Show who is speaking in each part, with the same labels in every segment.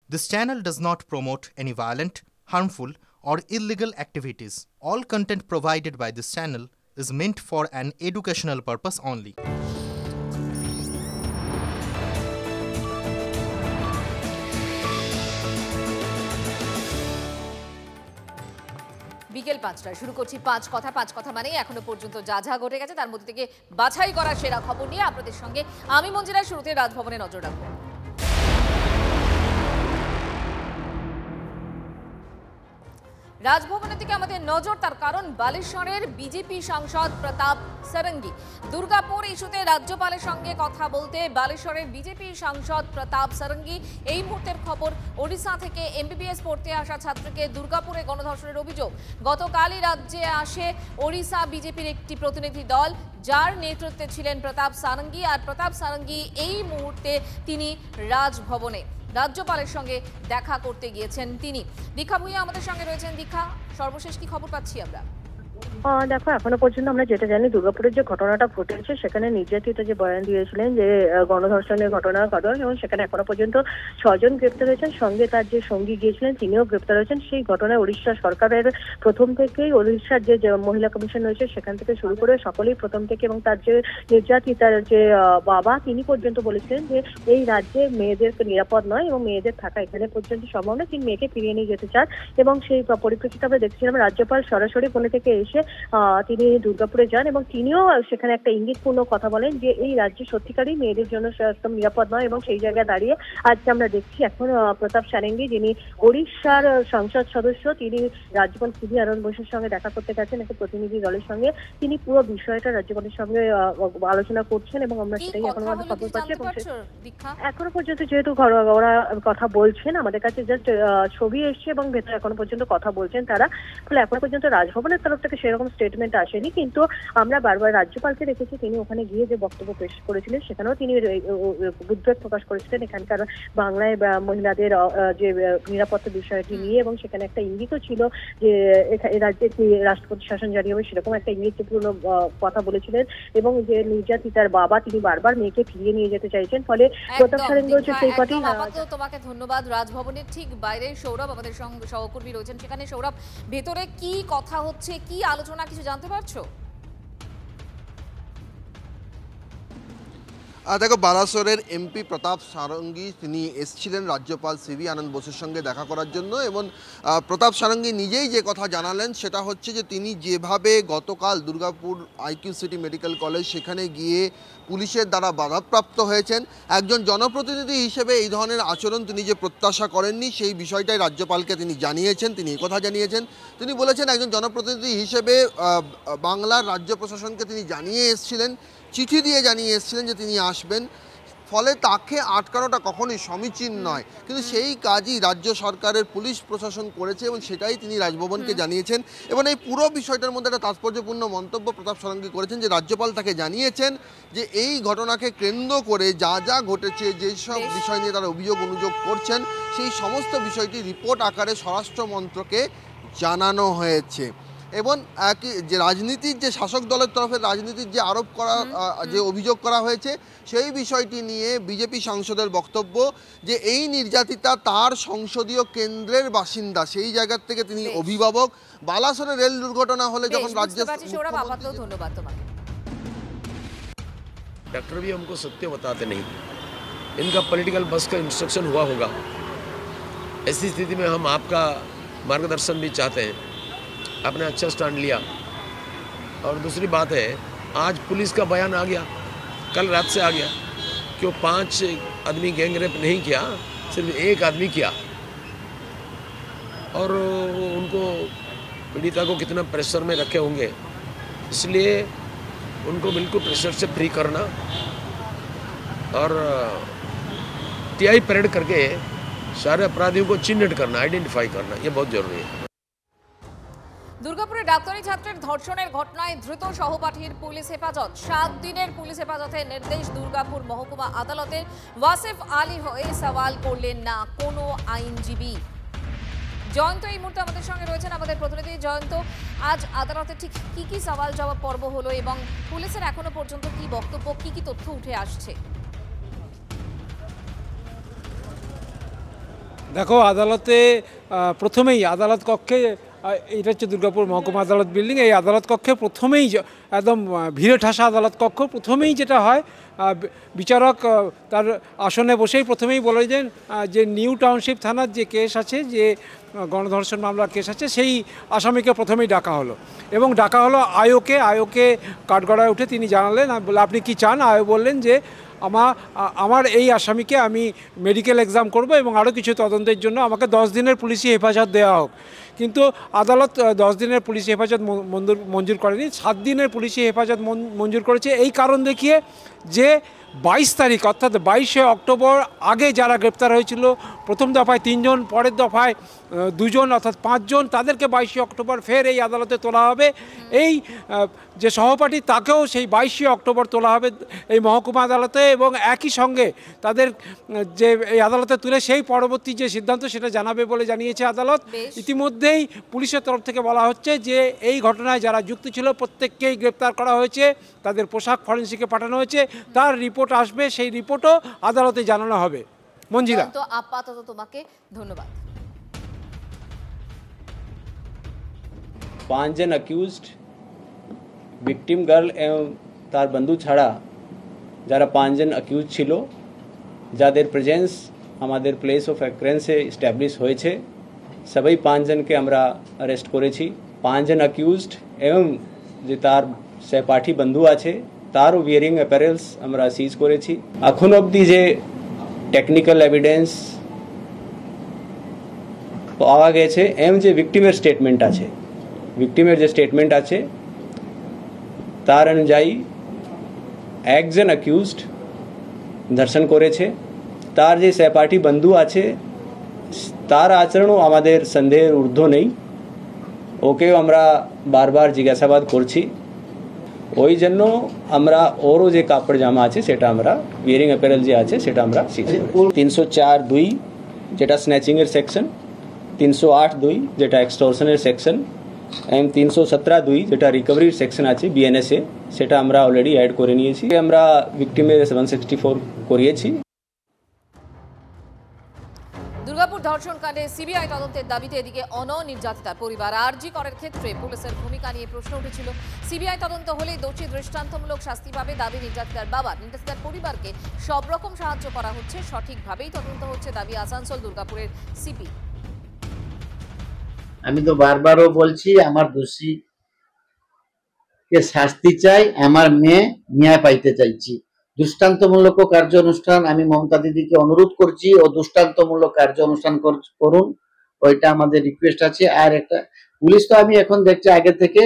Speaker 1: This channel does not promote any violent, harmful, or illegal activities. All content provided by this channel is meant for an educational purpose only.
Speaker 2: বিকেল ৫টায় শুরু করছি পাঁচ কথা মানে এখনো পর্যন্ত যা যা ঘটে গেছে তার মধ্যে থেকে বাছাই করা সেরা খবর নিয়ে আপনাদের সঙ্গে আমি মঞ্জিরা। শুরুতে রাজভবনে নজর রাখবো। রাজভবনের দিকে আমাদের নজর, তার কারণ বালেশ্বরের বিজেপি সাংসদ প্রতাপ সারঙ্গী দুর্গাপুর ইস্যুতে রাজ্যপালের সঙ্গে কথা বলতে বালেশ্বরের বিজেপি সাংসদ প্রতাপ সারঙ্গী। এই মুহূর্তের খবর, ওড়িশা থেকে এমবিবিএস পড়তে আসা ছাত্রকে দুর্গাপুরে গণধর্ষণের অভিযোগ। গতকালই রাজ্যে আসে ওড়িশা বিজেপির একটি প্রতিনিধি দল, যার নেতৃত্বে ছিলেন প্রতাপ সারঙ্গী। আর প্রতাপ সারঙ্গী এই মুহূর্তে তিনি রাজভবনে রাজ্যপালের সঙ্গে দেখা করতে গিয়েছেন তিনি। দীক্ষা ভূঁইয়া আমাদের সঙ্গে রয়েছেন। দীক্ষা, সর্বশেষ কি খবর পাচ্ছি আমরা?
Speaker 3: দেখো, এখনো পর্যন্ত আমরা যেটা জানি, দুর্গাপুরের যে ঘটনাটা ঘটেছে সেখানে নির্যাতিতা যে বয়ান দিয়েছিলেন যে গণধর্ষণের ঘটনা এবং সেখানে এখনো পর্যন্ত ৬ জন গ্রেপ্তার হয়েছেন, সঙ্গে তার যে সঙ্গী গিয়েছিলেন তিনিও গ্রেপ্তার হয়েছেন। সেই ঘটনায় উড়িষ্যা সরকারের প্রথম থেকেই, উড়িষ্যার যে মহিলা কমিশন রয়েছে সেখান থেকে শুরু করে সকলেই প্রথম থেকে, এবং তার যে নির্যাতিতার যে বাবা তিনি পর্যন্ত বলেছিলেন যে এই রাজ্যে মেয়েদের নিরাপদ নয় এবং মেয়েদের থাকা এখানে পর্যন্ত সম্ভব নয়, তিনি মেয়েকে ফিরিয়ে নিয়ে যেতে চান। এবং সেই পরিপ্রেক্ষিতে আমরা দেখছিলাম রাজ্যপাল সরাসরি পুনে থেকে এসে তিনি দুর্গাপুরে যান এবং তিনিও সেখানে একটা ইঙ্গিতপূর্ণ কথা বলেন যে এই রাজ্য সত্যিকারই মেয়েদের জন্য একদম নিরাপদ নয়। এবং সেই জায়গায় দাঁড়িয়ে আজকে আমরা দেখছি এখন প্রতাপ সারঙ্গী, যিনি ওড়িশার সংসদ সদস্য, তিনি রাজ্যপাল সিভি আনন্দ বোসের সঙ্গে দেখা করতে গেছেন একটা প্রতিনিধি দলের সঙ্গে। তিনি পুরো বিষয়টা রাজ্যপালের সঙ্গে আলোচনা করছেন এবং আমরা সেটাই এখন আমাদের খবর পাচ্ছি। এবং এখনো পর্যন্ত যেহেতু ওরা কথা বলছেন, আমাদের কাছে জাস্ট ছবি এসছে এবং ভেতরে এখনো পর্যন্ত কথা বলছেন তারা, ফলে এখনো পর্যন্ত রাজভবনের তরফ থেকে সেরকম স্টেটমেন্ট আসেনি। কিন্তু আমরা বারবার রাজ্যপালকে দেখেছি, তিনি ওখানে গিয়ে যে বক্তব্য পেশ করেছিলেন সেখানেও তিনি উদ্বেগ প্রকাশ করেছিলেন এখানকার বাংলায় মহিলাদের যে নিরাপত্তা বিষয়টি নিয়ে, এবং সেখানে একটা ইঙ্গিতও ছিল যে রাজ্যে রাষ্ট্রপতি শাসন জারি হবে, সেরকম একটা ইঙ্গিতপূর্ণ কথা বলেছিলেন। এবং যে নির্যাতিতার বাবা তিনি বারবার মেয়েকে ফিরিয়ে নিয়ে যেতে চাইছেন, ফলে প্রতাপ সারঙ্গী হচ্ছে সেই কথাই।
Speaker 2: তোমাকে ধন্যবাদ। রাজভবনের ঠিক বাইরে সৌরভ আমাদের সহকর্মী রয়েছেন সেখানে। সৌরভ, ভেতরে কি কথা হচ্ছে, কি আলোচনা, কিছু জানতে পারছো?
Speaker 4: দেখো, বালাসোরের এমপি প্রতাপ সারঙ্গী তিনি এসেছিলেন রাজ্যপাল সিভি আনন্দ বোসের সঙ্গে দেখা করার জন্য। এবং প্রতাপ সারঙ্গী নিজেই যে কথা জানালেন সেটা হচ্ছে যে তিনি যেভাবে গতকাল Durgapur IQ City Medical College সেখানে গিয়ে পুলিশের দ্বারা বাধাপ্রাপ্ত হয়েছেন, একজন জনপ্রতিনিধি হিসেবে এই ধরনের আচরণ তিনি যে প্রত্যাশা করেননি সেই বিষয়টাই রাজ্যপালকে তিনি জানিয়েছেন। তিনি এই কথা জানিয়েছেন, তিনি বলেছেন একজন জনপ্রতিনিধি হিসেবে বাংলার রাজ্য প্রশাসনকে তিনি জানিয়ে এসেছিলেন, চিঠি দিয়ে জানিয়ে এসেছিলেন যে তিনি আসবেন, ফলে তাকে আটকানোটা কখনোই সমীচীন নয়। কিন্তু সেই কাজই রাজ্য সরকারের পুলিশ প্রশাসন করেছে এবং সেটাই তিনি রাজভবনকে জানিয়েছেন। এবং এই পুরো বিষয়টার মধ্যে একটা তাৎপর্যপূর্ণ মন্তব্য প্রতাপ সারঙ্গী করেছেন যে রাজ্যপাল তাকে জানিয়েছেন যে এই ঘটনাকে কেন্দ্র করে যা যা ঘটেছে, যেসব বিষয় নিয়ে তারা অভিযোগ অনুযোগ করছেন, সেই সমস্ত বিষয়টি রিপোর্ট আকারে স্বরাষ্ট্র মন্ত্রকে জানানো হয়েছে। এবং যে রাজনীতির যে শাসক দলের তরফে রাজনীতির যে আরোপ করা, যে অভিযোগ করা হয়েছে সেই বিষয়টি নিয়ে বিজেপি সাংসদের বক্তব্য যে এই নির্যাতিতা তার সংসদীয় কেন্দ্রের বাসিন্দা, সেই জায়গা থেকে তিনি অভিভাবক। বালাসোরে রেল দুর্ঘটনা হলে যখন রাজ্যের
Speaker 2: ধন্যবাদ তোমাকে।
Speaker 5: डॉक्टर भी हमको सत्य बताते नहीं, इनका पॉलिटिकल बस का इंस्ट्रक्शन हुआ होगा। ऐसी स्थिति में हम आपका मार्गदर्शन भी चाहते हैं। आपने अच्छा स्टैंड लिया। और दूसरी बात है, आज पुलिस का बयान आ गया, कल रात से आ गया कि वो 5 आदमी गैंग रेप नहीं किया, सिर्फ एक आदमी किया। और उनको पीड़िता को कितना प्रेशर में रखे होंगे, इसलिए उनको बिल्कुल प्रेशर से फ्री करना और टीआई परेड करके सारे अपराधियों को चिन्हित करना, आइडेंटिफाई करना, ये बहुत ज़रूरी है।
Speaker 2: দুর্গাপুরে ডাক্তারি ছাত্রের ধর্ষণের ঘটনায় ধৃত সহপাঠীর পুলিশ হেফাজত। 7 দিনের পুলিশ হেফাজতের নির্দেশ দুর্গাপুর মহকুমা আদালতের। ওয়াসিফ আলী হয়ে সওয়াল করলেন না কোনো আইনজীবী। জয়ন্ত এই মুহূর্তে আমাদের সঙ্গে রয়েছেন, আমাদের প্রতিনিধি জয়ন্ত। আজ আদালতে ঠিক কি সওয়াল জবাব পর্ব হলো এবং পুলিশের এখনো পর্যন্ত কি বক্তব্য, কি তথ্য উঠে আসছে?
Speaker 6: দেখো, আদালতে প্রথমেই আদালত কক্ষে, এটা হচ্ছে দুর্গাপুর মহকুমা আদালত বিল্ডিং, এই আদালত কক্ষে প্রথমেই একদম ভিড়ে ঠাসা আদালত কক্ষ, প্রথমেই যেটা হয় বিচারক তার আসনে বসেই প্রথমেই বলেছেন যে নিউ টাউনশিপ থানার যে কেস আছে, যে গণধর্ষণ মামলার কেস আছে, সেই আসামিকে প্রথমেই ডাকা হলো এবং ডাকা হলো আয়োকে কাঠগড়ায় উঠে তিনি জানালেন, বলে আপনি কি চান? আয়ো বললেন যে আমার এই আসামিকে আমি মেডিকেল এক্সাম করব এবং আরও কিছু তদন্তের জন্য আমাকে 10 দিনের পুলিশি হেফাজত দেওয়া হোক। কিন্তু আদালত 10 দিনের পুলিশি হেফাজত মঞ্জুর করেনি, 7 দিনের পুলিশি হেফাজত মঞ্জুর করেছে এই কারণ দেখিয়ে যে 22 তারিখ অর্থাৎ 22শে অক্টোবর আগে যারা গ্রেপ্তার হয়েছিল, প্রথম দফায় 3 জন, পরের দফায় 2 জন অর্থাৎ 5 জন, তাদেরকে 22শে অক্টোবর ফের এই আদালতে তোলা হবে। এই যে সহপাঠী তাকেও সেই 22শে অক্টোবর তোলা হবে এই মহকুমা আদালতে এবং একই সঙ্গে তাদের যে এই আদালতে তুলে সেই পরবর্তী যে সিদ্ধান্ত সেটা জানাবে বলে জানিয়েছে আদালত। ইতিমধ্যেই পুলিশের তরফ থেকে বলা হচ্ছে যে এই ঘটনায় যারা যুক্ত ছিল প্রত্যেককেই গ্রেপ্তার করা হয়েছে, তাদের পোশাক ফরেন্সিকে পাঠানো হয়েছে, তার রিপোর্ট আসবে, সেই রিপোর্টও আদালতে জানানো হবে। মঞ্জিরা,
Speaker 2: তো আপাতত তোমাকে ধন্যবাদ।
Speaker 7: 5 জন অ্যাকিউজড, ভিকটিম গার্ল এবং তার বন্ধু ছাড়া যারা 5 জন অ্যাকিউজ ছিল, যাদের প্রেজেন্স আমাদের প্লেস অফ অ্যাক্রেন্সে এস্টাবলিশ হয়েছে, সবাই 5 জনকে আমরা অ্যারেস্ট করেছি। 5 জন অ্যাকিউজড এবং যে তার সহপাঠী বন্ধু আছে তারও ওয়্যারিং অ্যাপারেলস আমরা সিজ করেছি। এখন অবধি যে টেকনিক্যাল এভিডেন্স পাওয়া গেছে এবং যে ভিকটিমের স্টেটমেন্ট আছে, ভিকটিমের যে স্টেটমেন্ট আছে তার অনুযায়ী একজন অ্যাকিউজড ধর্ষণ করেছে, তার যে সহপাঠী বন্ধু আছে তার আচরণও আমাদের সন্দেহের ঊর্ধ্ব নেই, ওকেও আমরা বারবার জিজ্ঞাসাবাদ করছি। ওই জন্য আমরা ওরও যে কাপড় জামা আছে সেটা আমরা ওয়্যারিং অ্যাপারেল যে আছে সেটা আমরা সিজ করি। 304(2) যেটা স্ন্যাচিংয়ের সেকশন, 308(2) যেটা এক্সটর্শনের সেকশন এবং 317(2) যেটা রিকভারির সেকশন আছে বিএনএসএ, সেটা আমরা অলরেডি অ্যাড করে নিয়েছি। আমরা ভিকটিমের 764 করিয়েছি।
Speaker 2: দুর্গাপুর ধর্ষণকাণ্ডে সিবিআই তদন্তের দাবিতে এদিকে অনির্যাতিতার পরিবার আরজি করের ক্ষেত্রে পুলিশের ভূমিকা নিয়ে প্রশ্ন উঠেছিল। সিবিআই তদন্ত হলে দোষী দৃষ্টান্তমূলক শাস্তি পাবে দাবি নির্যাতিতার বাবা। নির্যাতিতার পরিবারকে সব রকম সাহায্য করা হচ্ছে, সঠিকভাবেই তদন্ত হচ্ছে দাবি আসানসোল দুর্গাপুরের সিপি।
Speaker 8: আমি তো বারবারও বলছি আমার দোষী কে শাস্তি চাই, আমার মেয়ে ন্যায় পাইতে চাইছি। দৃষ্টান্তমূলক কার্যানুষ্ঠান আমি মমতা দিদিকে অনুরোধ করছি, ও দৃষ্টান্তমূলক কার্যানুষ্ঠান করুন, ওইটা আমাদের রিকোয়েস্ট আছে। আর একটা পুলিশ তো আমি এখন দেখছি আগে থেকে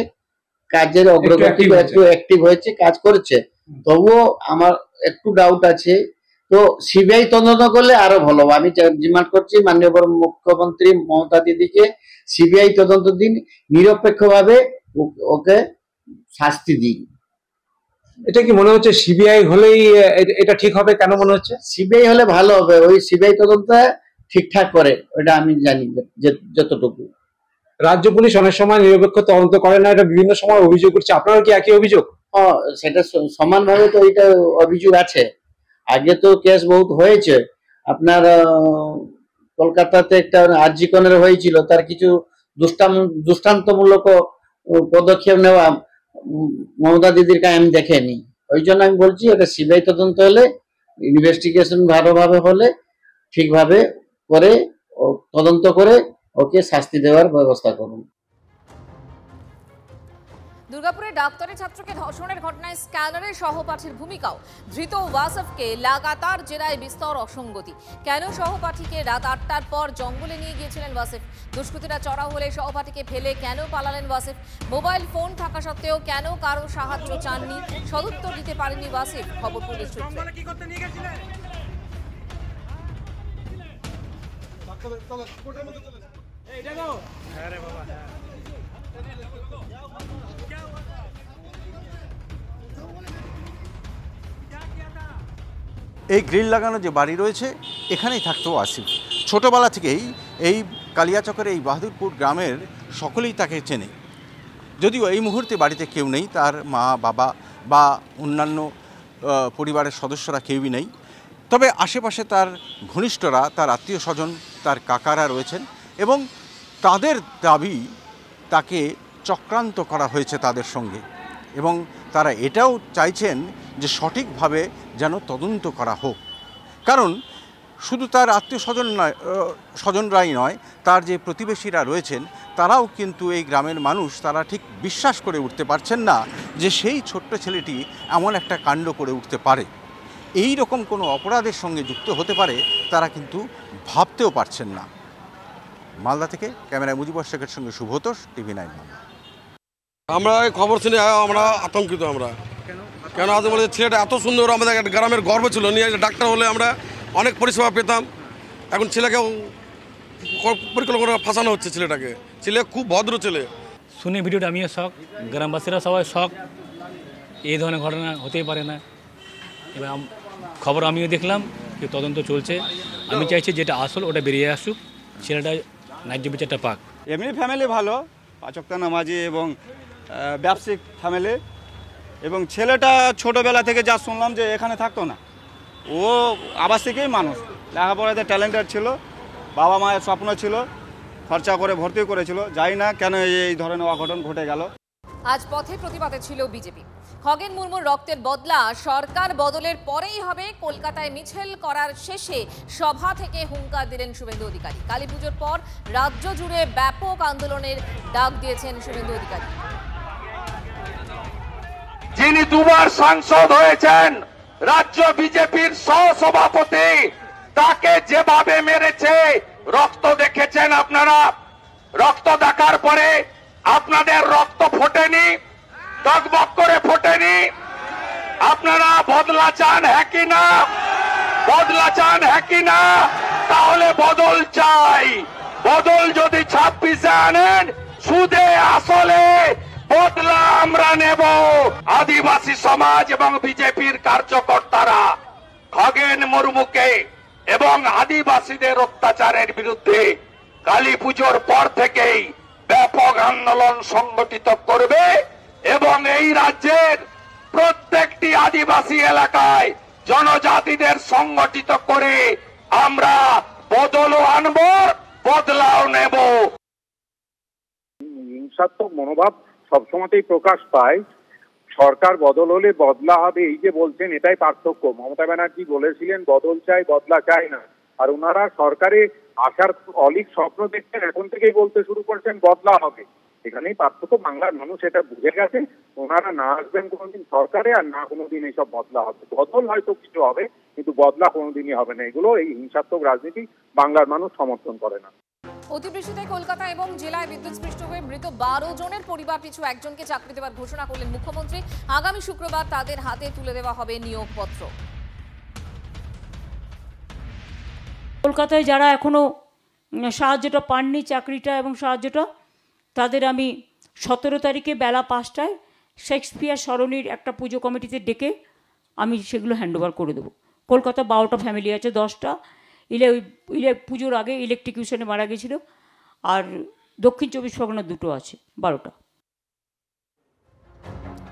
Speaker 8: কাজের অগ্রগতি একটু অ্যাক্টিভ হয়েছে, কাজ করছে, তবুও আমার একটু ডাউট আছে। তো সিবিআই তদন্ত করলে আরো ভালো। আমি ডিমান্ড করছি মাননীয় মুখ্যমন্ত্রী মমতা দিদিকে সিবিআই তদন্ত দিন, নিরপেক্ষভাবে ওকে শাস্তি দিন।
Speaker 6: এটা কি মনে হচ্ছে সিবিআই হলেই এটা ঠিক হবে? কেন মনে হচ্ছে
Speaker 8: সিবিআই হলে ভালো হবে? ওই সিবিআই তদন্ত ঠিকঠাক করে, ওটা আমি জানি যতটুকু।
Speaker 6: রাজ্য পুলিশ অনেক সময় নিরপেক্ষ তদন্ত করে না, এটা বিভিন্ন সময় অভিযোগ করছে, আপনারা কি একই অভিযোগ?
Speaker 8: সেটা সমানভাবে তো এটা অভিযোগ আছে। আগে তো কেস বহুত হয়েছে, আপনার কলকাতাতে একটা আরজি কর্নার হয়েছিল, তার কিছু দৃষ্টান্তমূলক পদক্ষেপ নেওয়া মমতা দিদির কাছে আমি দেখেনি। ওই জন্য আমি বলছি এটা সিবিআই তদন্ত হলে, ইনভেস্টিগেশন ভালোভাবে হলে, ঠিকভাবে করে তদন্ত করে ওকে শাস্তি দেওয়ার ব্যবস্থা করুন।
Speaker 2: দুর্গাপুরে ডাক্তারি ছাত্রকে ধর্ষণের ঘটনায় স্ক্যানারের সহপাঠীর ভূমিকাও। ধৃত ওয়াসিফকে লাগাতার জেরায় বিস্তর অসঙ্গতি। কেন সহপাঠীকে রাত 8টার পর জঙ্গলে নিয়ে গিয়েছিলেন ওয়াসিফ? দুষ্কৃতীরা চড়াও হলে সহপাঠীকে ফেলে কেন পালালেন ওয়াসিফ? মোবাইল ফোন থাকা সত্ত্বেও কেন কারো সাহায্য চাননি? সদুত্তর দিতে পারেনি ওয়াসিফ। খবর পুলিশ সূত্রে।
Speaker 9: এই গ্রিল লাগানো যে বাড়ি রয়েছে এখানেই থাকতো আসিফ। ছোটোবেলা থেকেই এই কালিয়াচকের এই বাহাদুরপুর গ্রামের সকলেই তাকে চেনে। যদিও এই মুহূর্তে বাড়িতে কেউ নেই, তার মা বাবা বা অন্যান্য পরিবারের সদস্যরা কেউই নেই, তবে আশেপাশে তার ঘনিষ্ঠরা, তার আত্মীয় স্বজন তার কাকারা রয়েছেন এবং তাদের দাবি তাকে চক্রান্ত করা হয়েছে তাদের সঙ্গে এবং তারা এটাও চাইছেন যে সঠিকভাবে যেন তদন্ত করা হোক। কারণ শুধু তার আত্মীয় স্বজনরাই নয়, তার যে প্রতিবেশীরা রয়েছেন তারাও কিন্তু এই গ্রামের মানুষ তারা ঠিক বিশ্বাস করে উঠতে পারছেন না যে সেই ছোট্ট ছেলেটি এমন একটা কাণ্ড করে উঠতে পারে, এই রকম কোনো অপরাধের সঙ্গে যুক্ত হতে পারে তারা কিন্তু ভাবতেও পারছেন না। মালদা থেকে ক্যামেরায় মুজিবর শেখের সঙ্গে শুভতোষ, টিভি 9 মালদা।
Speaker 10: আমরা এই খবর শুনে আমরা আতঙ্কিত। আমরা কেন বলে ছেলেটা এত সুন্দর, আমাদের একটা গ্রামের গর্ব ছিল, নিয়ে ডাক্তার হলে আমরা অনেক পরিষেবা পেতাম। এখন ছেলেকেও পরিকল্পনা করে ফাঁসানো হচ্ছে ছেলেটাকে। ছেলে খুব ভদ্র ছেলে।
Speaker 11: শুনে ভিডিওটা আমিও শখ, গ্রামবাসীরা সবাই শখ, এই ধরনের ঘটনা হতেই পারে না। এবার খবর আমিও দেখলাম, তদন্ত চলছে। আমি চাইছি যেটা আসল ওটা বেরিয়ে আসুক, ছেলেটা ন্যায্য বিচারটা পাক।
Speaker 12: এমনি ফ্যামিলি ভালো, পাচকতা নামাজি এবং ব্যবসায়িক ফ্যামিলি, এবং ছেলেটা ছোটোবেলা থেকে যা শুনলাম যে এখানে থাকতো না, ও আবাসিকেই মানুষ, লেখাপড়াতে ট্যালেন্টেড ছিল, বাবা মায়ের স্বপ্ন ছিল, খরচা করে ভর্তি করেছিল। জানি না কেন এই ধরনের অঘটন ঘটে গেল।
Speaker 2: আজ পথে প্রতিবাদে ছিল বিজেপি। খগেন মুর্মুর রক্তের বদলা সরকার বদলের পরেই হবে, কলকাতায় মিছিল করার শেষে সভা থেকে হুঙ্কার দিলেন শুভেন্দু অধিকারী। কালীপুজোর পর রাজ্য জুড়ে ব্যাপক আন্দোলনের ডাক দিয়েছেন শুভেন্দু অধিকারী।
Speaker 13: যিনি দুবার সাংসদ হয়েছেন, রাজ্য বিজেপির সহসভাপতি, তাকে যেভাবে মেরেছে রক্ত দেখেছেন আপনারা। রক্ত দেখার পরে আপনাদের রক্ত ফোটেনি, টকবক করে ফোটেনি। আপনারা বদলা চান হ্যাঁ কি না? বদলা চান হ্যাঁ কি না? তাহলে বদল চাই। বদল যদি 26-এ আনেন, সুদে আসলে বদলা আমরা নেব। আদিবাসী সমাজ এবং বিজেপির কার্যকর্তারা খগেন মুর্মুকে এবং আদিবাসীদের অত্যাচারের বিরুদ্ধে কালী পুজোর পর থেকেই ব্যাপক আন্দোলন সংগঠিত করবে এবং এই রাজ্যের প্রত্যেকটি আদিবাসী এলাকায় জনজাতিদের সংগঠিত করে আমরা বদলও আনব, বদলাও নেব।
Speaker 14: হিংসাত্মক মনোভাব সবসময়তেই প্রকাশ পায়। সরকার বদল হলে বদলা হবে, এই যে বলছেন এটাই পার্থক্য। মমতা ব্যানার্জি বলেছিলেন বদল চাই, বদলা চাই না, আর ওনারা সরকারে আসার অলিক স্বপ্ন দেখছেন, এখন থেকেই বলতে শুরু করছেন বদলা হবে। এখানেই পার্থক্য। বাংলার মানুষ এটা বুঝে গেছে। ওনারা না আসবেন কোনোদিন সরকারে, আর না কোনোদিন এইসব বদলা হবে। বদল হয়তো কিছু হবে, কিন্তু বদলা কোনোদিনই হবে না। এগুলো এই হিংসাত্মক রাজনীতি বাংলার মানুষ সমর্থন করে না।
Speaker 2: অতিবৃষ্টিতে কলকাতা এবং জেলায় বিদ্যুৎস্পৃষ্ট হয়ে মৃত 12 জনের পরিবার পিছু একজনকে চাকরি দেওয়ার ঘোষণা করলেন মুখ্যমন্ত্রী। আগামী শুক্রবার তাদের হাতে তুলে দেওয়া হবে নিয়োগপত্র।
Speaker 15: কলকাতায় যারা এখনো সাহায্যটা পাননি, চাকরিটা এবং সাহায্যটা, তাদের আমি 17 তারিখে বেলা 5টায় শেক্সপিয়ার সরণির একটা পুজো কমিটিতে ডেকে আমি সেগুলো হ্যান্ডওভার করে দেবো। কলকাতা 12টা ফ্যামিলি আছে, 10টা পুজোর আগে ইলেকট্রিকিউশনে মারা গেছিলো, আর দক্ষিণ 24 পরগনা 2টো আছে, 12টা।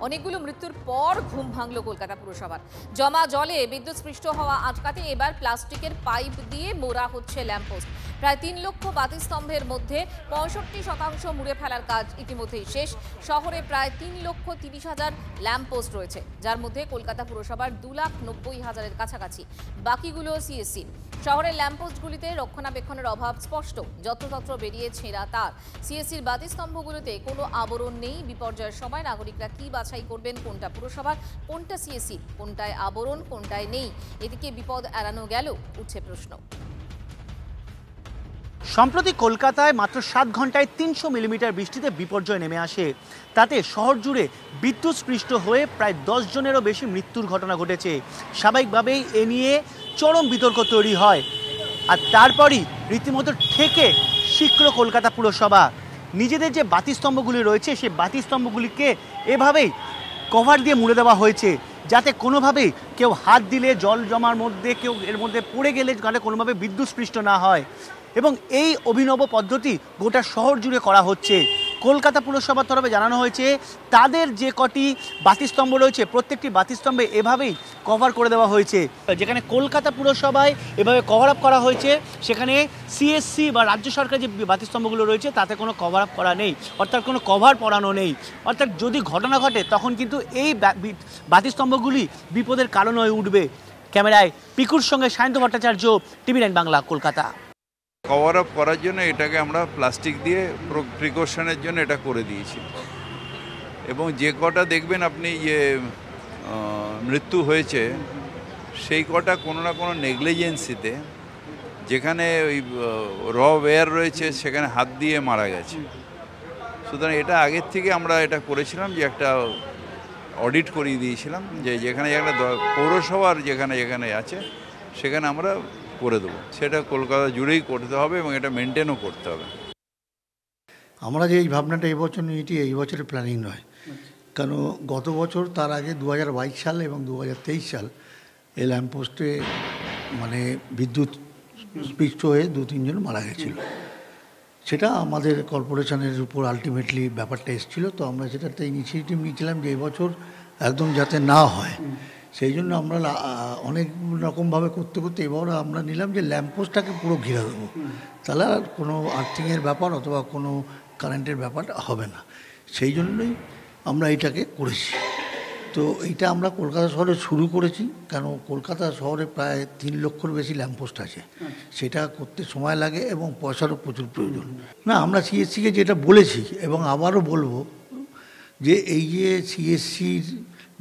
Speaker 2: অনেকগুলো মৃত্যুর পর ঘুম ভাঙল কলকাতা পুরসভার। জমা জলে বিদ্যুৎস্পৃষ্ট হওয়া আটকাতে এবার প্লাস্টিকের পাইপ দিয়ে মোড়া হচ্ছে ল্যাম্পপোস্ট। প্রায় 3 লক্ষ বাতিস্তম্ভের মধ্যে 65% মুড়ে ফেলার কাজ ইতিমধ্যেই শেষ। শহরে প্রায় 3,30,000 ল্যাম্পপোস্ট রয়েছে, যার মধ্যে কলকাতা পুরসভার 2,90,000-এর কাছাকাছি, বাকিগুলো সিএসসি। শহরের ল্যাম্পপোস্টগুলিতে রক্ষণাবেক্ষণের অভাব স্পষ্ট, যত্রতত্র বেরিয়ে ছেঁড়া তার। সিএসসির বাতিস্তম্ভগুলোতে কোনো আবরণ নেই। বিপর্যয়ের সময় নাগরিকরা কি বাছাই করবেন কোনটা পুরসভার, কোনটা সিএসসি, কোনটায় আবরণ, কোনটায় নেই? এদিকে বিপদ এড়ানো গেল, উঠছে প্রশ্ন।
Speaker 16: সম্প্রতি কলকাতায় মাত্র 7 ঘন্টায় 300 মিলিমিটার বৃষ্টিতে বিপর্যয় নেমে আসে। তাতে শহর জুড়ে বিদ্যুৎস্পৃষ্ট হয়ে প্রায় 10 জনেরও বেশি মৃত্যুর ঘটনা ঘটেছে। স্বাভাবিকভাবেই এ নিয়ে চরম বিতর্ক তৈরি হয়, আর তারপরই রীতিমতো ঠেকে শিখল কলকাতা পুরসভা। নিজেদের যে বাতিস্তম্ভগুলি রয়েছে সেই বাতিস্তম্ভগুলিকে এভাবেই কভার দিয়ে মুড়ে দেওয়া হয়েছে, যাতে কোনোভাবেই কেউ হাত দিলে জল জমার মধ্যে, কেউ এর মধ্যে পড়ে গেলে যাতে কোনোভাবে বিদ্যুৎস্পৃষ্ট না হয়। এবং এই অভিনব পদ্ধতি গোটা শহর জুড়ে করা হচ্ছে। কলকাতা পুরসভার তরফে জানানো হয়েছে তাদের যে কটি বাতিস্তম্ভ রয়েছে প্রত্যেকটি বাতিস্তম্ভে এভাবেই কভার করে দেওয়া হয়েছে। যেখানে কলকাতা পুরসভায় এভাবে কভার আপ করা হয়েছে সেখানে সিএসসি বা রাজ্য সরকারের যে বাতিস্তম্ভগুলো রয়েছে তাতে কোনো কভার আপ করা নেই, অর্থাৎ কোনো কভার পরানো নেই। অর্থাৎ যদি ঘটনা ঘটে তখন কিন্তু এই বাতিস্তম্ভগুলি বিপদের কারণ হয়ে উঠবে। ক্যামেরায় পিকুর সঙ্গে সায়ন্ত ভট্টাচার্য, টিভি9 বাংলা, কলকাতা।
Speaker 17: কভার আপ করার জন্য এটাকে আমরা প্লাস্টিক দিয়ে প্রিকশনের জন্য এটা করে দিয়েছি, এবং যে কটা দেখবেন আপনি মৃত্যু হয়েছে সেই কটা কোনো না কোনো নেগলিজেন্সিতে, যেখানে ওই র ওয়্যার রয়েছে সেখানে হাত দিয়ে মারা গেছে। সুতরাং এটা আগের থেকে আমরা এটা করেছিলাম যে একটা অডিট করিয়ে দিয়েছিলাম যে যেখানে যেখানে পৌরসভার যেখানে যেখানে আছে সেখানে আমরা করে দেবো। সেটা কলকাতা জুড়েই করতে হবে এবং এটা মেনটেনও করতে হবে।
Speaker 18: আমরা যে এই ভাবনাটা এবছর নিয়েছি, এই বছরের প্ল্যানিং নয়, কেন গত বছর তার আগে 2022 সাল এবং 2023 সাল এই ল্যাম্পপোস্টে মানে বিদ্যুৎ স্পৃষ্ট হয়ে 2-3 জন মারা গেছিল। সেটা আমাদের কর্পোরেশনের উপর আলটিমেটলি ব্যাপারটা এসেছিল, তো আমরা সেটাতে ইনিশিয়েটিভ নিয়েছিলাম যে এবছর একদম যাতে না হয়। সেই জন্য আমরা অনেক রকমভাবে করতে করতে এবার আমরা নিলাম যে ল্যাম্পপোস্টটাকে পুরো ঘিরে দেবো, তাহলে আর কোনো আর্থিংয়ের ব্যাপার অথবা কোনো কারেন্টের ব্যাপার হবে না। সেই জন্যই আমরা এইটাকে করেছি। তো এইটা আমরা কলকাতা শহরে শুরু করেছি, কেন কলকাতা শহরে প্রায় 3 লক্ষর বেশি ল্যাম্পপোস্ট আছে, সেটা করতে সময় লাগে এবং পয়সারও প্রচুর প্রয়োজন। না, আমরা সিএসসিকে যেটা বলেছি এবং আবারও বলবো যে এই যে সিএসসির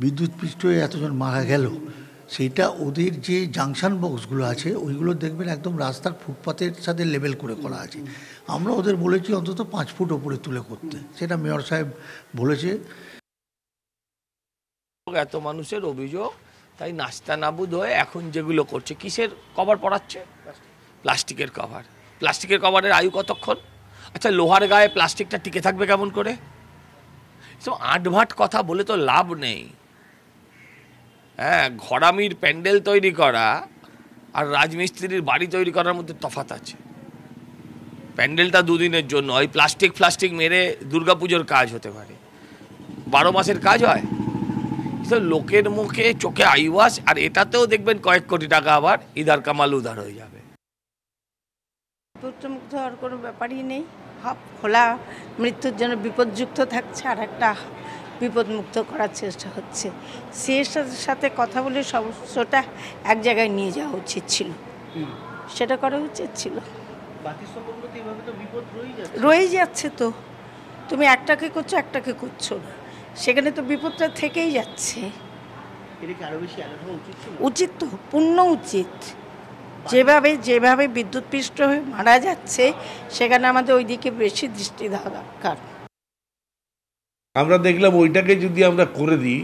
Speaker 18: বিদ্যুৎপৃষ্ট হয়ে এতজন মারা গেল, সেইটা ওদের যে জাংশন বক্সগুলো আছে ওইগুলো দেখবেন একদম রাস্তার ফুটপাতের সাথে লেভেল করে করা আছে। আমরা ওদের বলেছি অন্তত 5 ফুট ওপরে তুলে করতে, সেটা মেয়র সাহেব বলেছে।
Speaker 19: এত মানুষের অভিযোগ, তাই নাস্তা নাবুদ হয়ে এখন যেগুলো করছে কিসের কভার পড়াচ্ছে? প্লাস্টিকের কভার। প্লাস্টিকের কভারের আয়ু কতক্ষণ? আচ্ছা, লোহার গায়ে প্লাস্টিকটা টিকে থাকবে কেমন করে? সব আটভাট কথা বলে তো লাভ নেই। হ্যাঁ, ঘরামির প্যান্ডেল তৈরি করা আর রাজমিস্ত্রির বাড়ি তৈরি করার মধ্যে তফাৎ আছে। প্যান্ডেলটা 2 দিনের জন্য, ওই প্লাস্টিক মেরে দুর্গাপুজোর কাজ হতে পারে, 12 মাসের কাজ হয়। লোকের মুখে চোখে আইওয়াস, আর এটাতেও দেখবেন কয়েক কোটি টাকা আবার ইধার কামাল উধার হয়ে যাবে।
Speaker 20: বিপদমুক্ত হওয়ার কোনো ব্যাপারই নেই। হাফ খোলা মৃত্যুর জন্য বিপদযুক্ত থাকছে, আর একটা বিপদমুক্ত করার চেষ্টা হচ্ছে। সিএসের সাথে কথা বলে সমস্যাটা এক জায়গায় নিয়ে যাওয়া উচিত ছিল, সেটা করা উচিত ছিল। রয়েই যাচ্ছে তো, তুমি একটাকে করছো একটাকে করছো না, সেখানে তো বিপদটা থেকেই যাচ্ছে। উচিত তো, পূর্ণ উচিত। যেভাবে বিদ্যুৎপৃষ্ট হয়ে মারা যাচ্ছে সেখানে আমাদের ওই দিকে বেশি দৃষ্টি দেওয়া দরকার।
Speaker 21: আমরা দেখলাম ওইটাকে যদি আমরা করে দিই,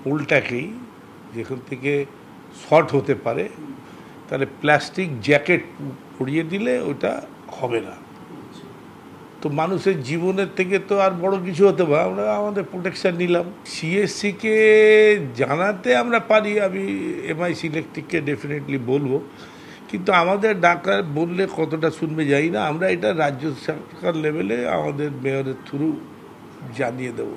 Speaker 21: পোলটাকেই যেখান থেকে শর্ট হতে পারে, তাহলে প্লাস্টিক জ্যাকেট পরিয়ে দিলে ওটা হবে না। তো মানুষের জীবনের থেকে তো আর বড় কিছু হতে পারে, আমরা আমাদের প্রোটেকশান নিলাম। সিএসসিকে জানাতে আমরা পারি, আমি এমআইসি ইলেকট্রিককে ডেফিনেটলি বলবো, কিন্তু আমাদের ডাক্তার বললে কতটা শুনবে জানি না। আমরা এটা রাজ্য সরকার লেভেলে আমাদের মেয়রের থ্রু জানিয়ে দেবো।